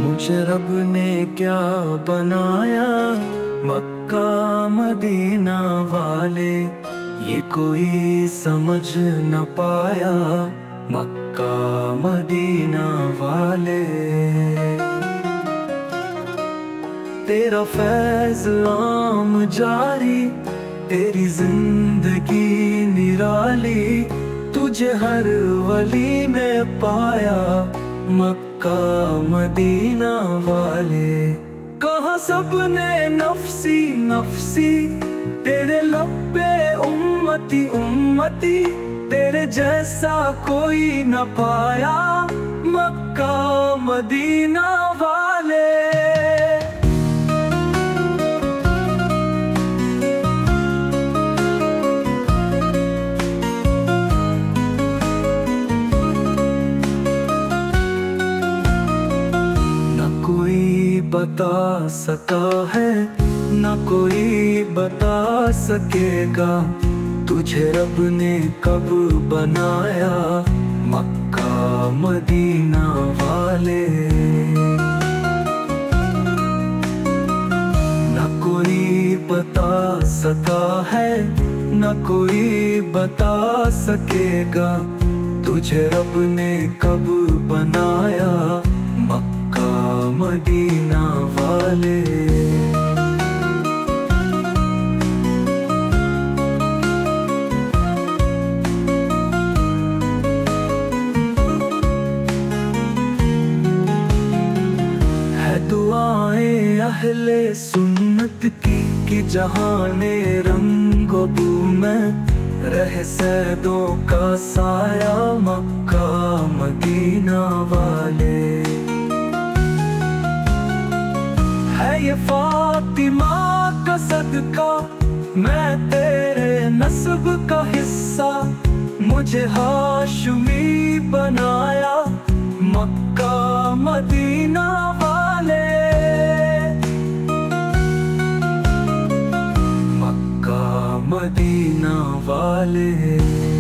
मुझे रब ने क्या बनाया, मक्का मदीना वाले, ये कोई समझ न पाया, मक्का मदीना वाले। तेरा फैज़ आम जारी, तेरी जिंदगी निराली, तुझे हर वली में पाया, मक्का मदीना वाले। कहा सबने नफसी नफसी, तेरे लब पे उम्मती उम्मती, तेरे जैसा कोई न पाया, मक्का मदीना वाले। बता सका है न कोई बता सकेगा, तुझे रब ने कब बनाया, मक्का मदीना वाले। न कोई बता सका है न कोई बता सकेगा, तुझे रब ने कब बनाया, मक्का मदीना वाले। है दुआएं अहले सुन्नत की कि जहाने रंगो बू में रहे सैदों का साया, मक्का मदीना वाले। है ये फातिमा का सदका, मैं तेरे नस्ब का हिस्सा, मुझे हाशमी बनाया, मक्का मदीना वाले। मक्का मदीना वाले।